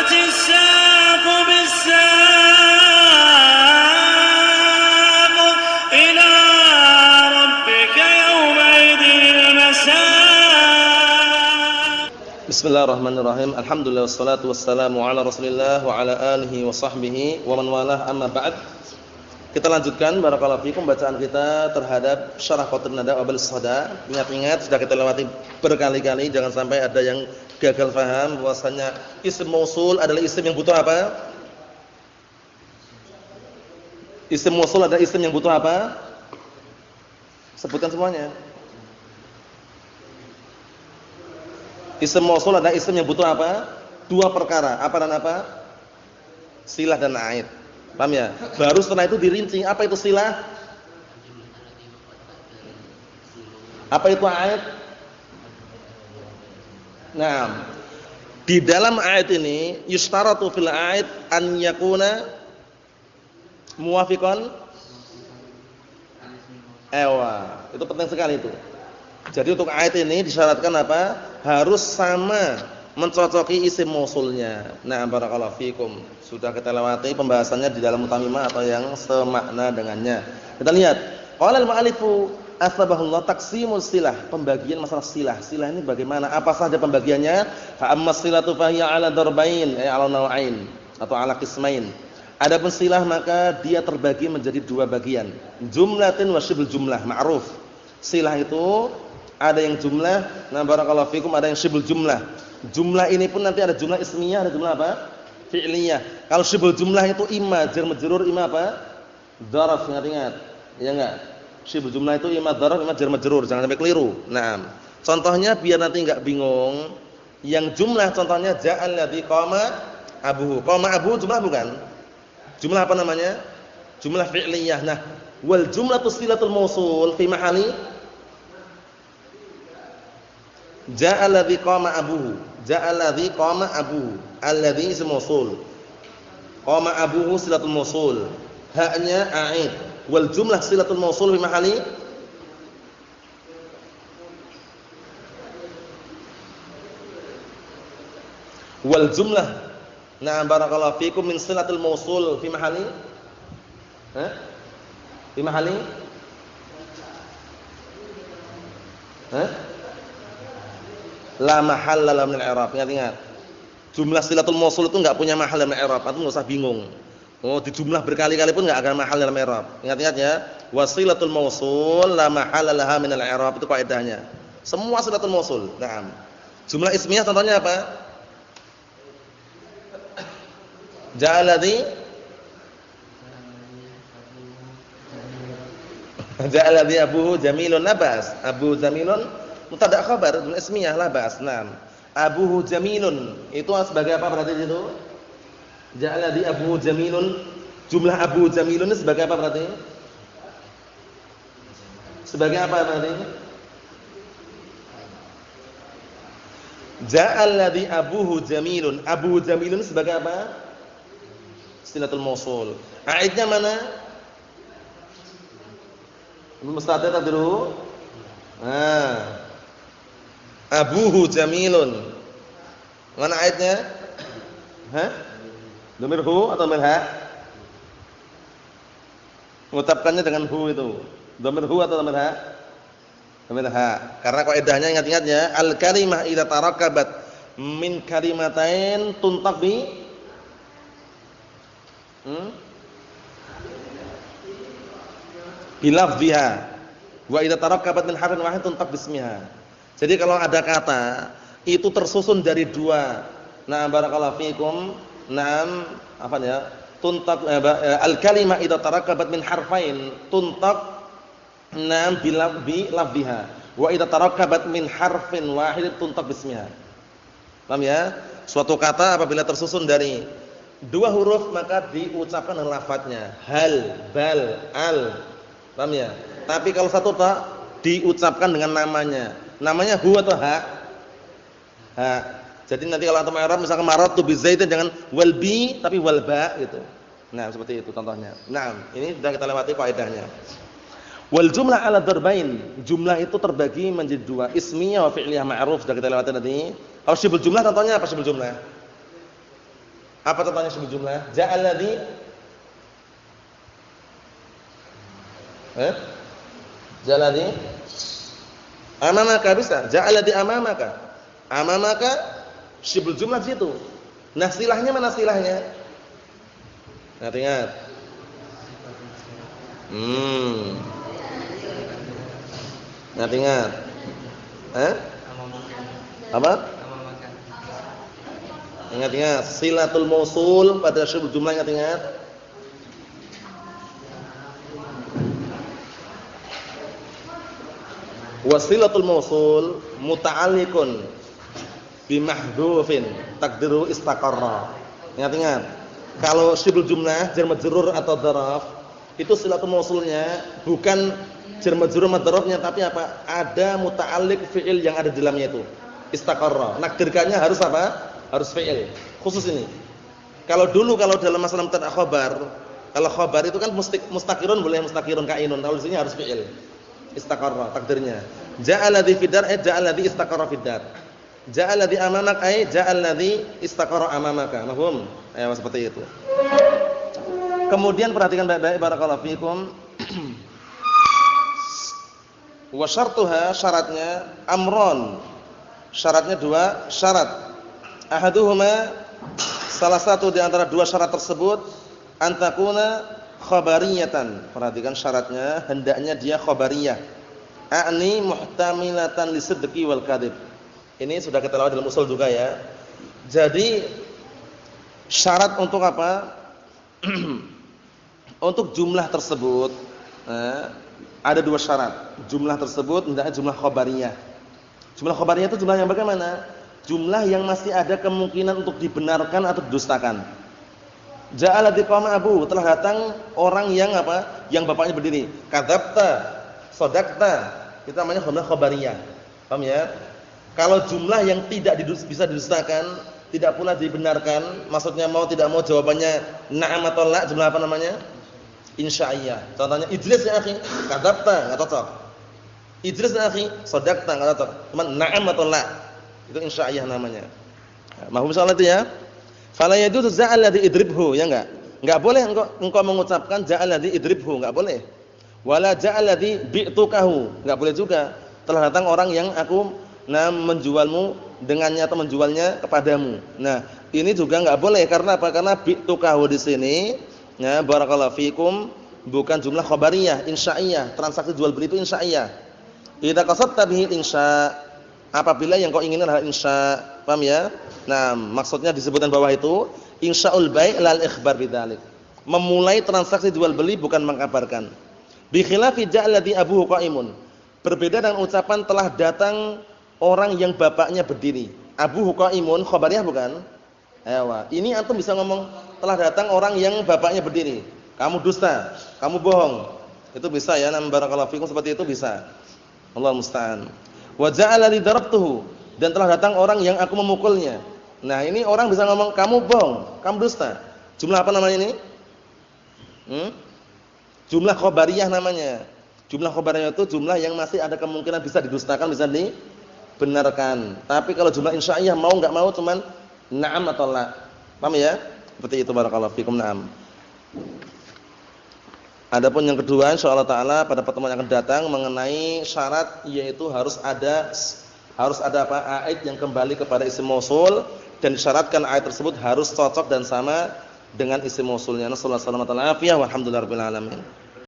والتفت الساق بالساق إلى ربك يومئذ المساق. Bismillahirrahmanirrahim. Alhamdulillah wassalatu wassalamu ala Rasulillah wa ala alihi wa sahbihi wa man walah, amma ba'd. Kita lanjutkan barakallahu fikum bacaan kita terhadap Syarah Qatrun Nada wa Balis Sada. Ingat-ingat sudah kita lewati berkali-kali, jangan sampai ada yang gagal paham bahwasanya isim mausul adalah isim yang butuh apa? Isim mausul adalah isim yang butuh apa? Sebutkan semuanya. Isim mausul adalah isim yang butuh apa? Dua perkara, apa dan apa? Silah dan a'id. Paham ya? Baru setelah itu dirinci, apa itu silah? Apa itu a'id? Nah, di dalam a'id ini yustaratu fil a'id an yakuna muwafiqan. Itu penting sekali itu. Jadi untuk a'id ini disyaratkan apa? Harus sama, mencocoki isim mausulnya. Nah, barakallahu fikum. Sudah kita lewati pembahasannya di dalam mutamimah atau yang semakna dengannya. Kita lihat, qala al-mu'allifu asbahullah taqsimul silah, pembagian masalah silah. Silah ini bagaimana? Apa saja pembagiannya? Fa amma silatu fa hiya 'ala darbain, ay 'ala naw'ain atau 'ala qismain. Adapun silah maka dia terbagi menjadi dua bagian. Jumlatin wa syibul jumlah, ma'ruf. Silah itu ada yang jumlah, nah barakallahu fikum, ada yang syibul jumlah. Jumlah ini pun nanti ada jumlah ismiyah, ada jumlah apa? Fi'liyah. Kalau syibul jumlah itu imma jar majrur, imma apa? Dzaraf, ingat-ingat. Ya enggak? Syibul jumlah itu imma dzaraf, imma jar majrur, jangan sampai keliru. Nah, contohnya biar nanti enggak bingung. Yang jumlah contohnya ja'al ladzi qama abuhu. Qama abuhu jumlah bukan? Jumlah apa namanya? Jumlah fi'liyah. Nah, wal jumlatu silatul mausul fi mahali ja'al ladzi qama abuhu. Ja'al ladzi qama abuhu. Alladzi ism mausul. Qama abuhu silatul mausul. Haknya a'id. Wal jumlah silatul mausul fi mahali wal jumlah. Na'am barakallahu fikum min silatul mausul fi mahali fi mahali la mahalla lahu min al-i'rab. Ingat-ingat. Jumlah silatul mausul itu enggak punya mahal dalam i'rab, antum enggak usah bingung. Oh, dijumlah berkali-kali pun enggak akan mahal dalam i'rab. Ingat-ingat ya. Wasilatul mausul la mahalla laha min al-i'rab, itu kaidahnya. Semua silatul mausul. Naam. Jumlah ismiyah contohnya apa? Ja'aladzi Ja'aladzi abuhu jamilun labas. Abu jamilun mubtada khabar, jumlah ismiyah labas. Naam. Abuhu jamilun itu sebagai apa berarti itu? Ja'aladzi abuhu jamilun. Jumlah abu jamilun ini sebagai apa berarti? Sebagai apa berarti? Ja'aladzi abuhu jamilun. Abu jamilun sebagai apa? Silatul mausul. Aidnya mana? Musta'tir taqdiruhu. Abuhu jamilun. Mana aidnya? Dhamir hu atau dhamir ha? Mengucapkannya dengan hu itu. Dhamir hu atau dhamir ha? Dhamir ha. Karena kaidahnya ingat-ingat ya, al-kalimah idza tarakkabat min kalimatain tuntaq bi bilafdhiha wa idza tarakkabat min harfin wahid tuntaq bismiha. Jadi kalau ada kata itu tersusun dari dua, nah barakallahu fikum, naam apa ya? Tuntaq al-kalimah idza tarakkabat min harfain tuntaq naam bilafdhiha wa idza tarakkabat min harfin wahid tuntaq bismiha. Paham ya? Suatu kata apabila tersusun dari dua huruf maka diucapkan dengan lafadznya hal, bal, al. Paham ya? Tapi kalau satu tak diucapkan dengan namanya. Namanya hu atau ha? Ha. Jadi nanti kalau antum i'rab misalkan maratu bi zaidin jangan wal bi tapi wal ba gitu. Nah, seperti itu contohnya. Nah, ini sudah kita lewati kaidahnya. Wal jumlah ala darbain. Jumlah itu terbagi menjadi dua, ismiyah wa fi'liyah ma'ruf, sudah kita lewati tadi. Kalau syibul jumlah contohnya apa syibul jumlah? Apa contohnya ismul jumlah? Ja'al ladzi Ja'al ladzi amamaka bisa. Ja'al ladzi amamaka. Amamaka ismul jumlah situ. Nah, silahnya mana silahnya? Ingat. Ingat. Apa? Ingat silatul mausul pada syibul jumlah, ingat. Wasilatul mausul muta'alliqun bimahdhufin taqdiru istaqarra. Ingat. Kalau syibul jumlah jar majrur atau dzaraf, itu silatul mausulnya bukan jar majrur sama dzarafnya, tapi apa? Ada muta'alliq fi'il yang ada di dalamnya itu. Istaqarra. Nakdirkannya harus apa? Harus fi'il. Khusus ini. Kalau dalam masalah mubtada khabar, kalau khabar itu kan mustaqirun boleh mustaqirun kainun. Kalau di sini harus fi'il. Istaqarra takdirnya. Ja'al ladzi fidar ja'al ladzi istaqarra fidar. Ja'al ladzi amamak ja'al ladzi istaqarra amamaka. Mahum? Seperti itu. Kemudian perhatikan baik-baik barakallahu fikum. Wa syartuha syaratnya amron. Syaratnya 2 syarat. Ahaduhuma salah satu di antara 2 syarat tersebut antakuna khabariyatan. Perhatikan syaratnya hendaknya dia khabariyah. A'ni muhtamilatan lisidqi wal kadhib. Ini sudah kita lewat dalam usul juga ya. Jadi syarat untuk apa? Untuk jumlah tersebut ada 2 syarat. Jumlah tersebut hendaknya jumlah khabariyah. Jumlah khabariyah itu jumlah yang bagaimana? Jumlah yang masih ada kemungkinan untuk dibenarkan atau didustakan. Ja'al ladzi qama abu, telah datang orang yang apa? Yang bapaknya berdiri. Kadzabta, shadaqta. Itu namanya jumlah khabariyah. Paham ya? Kalau jumlah yang tidak bisa didustakan, tidak pula dibenarkan, maksudnya mau tidak mau jawabannya na'am atau la, jumlah apa namanya? Insya'iyah. Contohnya ijlis ya akhi, kadzabta, enggak cocok. Ijlis ya akhi, shadaqta, enggak cocok. Cuma na'am atau la. Itu insya'iyah namanya. Mahum soal itu ya. Fala yajuzu ja'al ladzi idribhu, ya enggak? Enggak boleh engkau mengucapkan ja'al ladzi idribhu, enggak boleh. Wala ja'al ladzi bi'tukahu, enggak boleh juga. Telah datang orang yang aku menjualmu dengannya atau menjualnya kepadamu. Nah, ini juga enggak boleh karena apa? Karena bi'tukahu di sini ya barakallahu fikum bukan jumlah khabariyah, insya'iyah. Transaksi jual beli itu insya'iyah. Idza qasadta bihi insya', apabila yang kau inginkan adalah insya', paham ya? Nah, maksudnya disebutkan bawah itu insya'ul bai' lal ikhbar bidzalik. Memulai transaksi jual beli bukan mengkabarkan. Bi khilafi ja'al ladzi abuhu qa'imun. Berbeda dengan ucapan telah datang orang yang bapaknya berdiri. Abuhu qa'imun khabariyah bukan? Ini antum bisa ngomong telah datang orang yang bapaknya berdiri. Kamu dusta, kamu bohong. Itu bisa ya, nam barakallahu fikum, seperti itu bisa. Allahu musta'an. Wa ja'ala li darabtuhu, dan telah datang orang yang aku memukulnya. Nah, ini orang bisa ngomong kamu bohong, kamu dusta. Jumlah apa namanya ini? Jumlah khabariyah namanya. Jumlah khabariyah itu jumlah yang masih ada kemungkinan bisa didustakan, bisa dibenarkan. Tapi kalau jumlah insya'iyah mau enggak mau cuman na'am atau la. Paham ya? Seperti itu barakallahu fikum, na'am. Adapun yang kedua insyaallah taala pada pertemuan yang akan datang mengenai syarat, yaitu harus ada apa? Aid yang kembali kepada isim mausul, dan disyaratkan aid tersebut harus cocok dan sama dengan isim mausulnya. Nasallallahu alaihi wasallam, walhamdulillahirabbil alamin.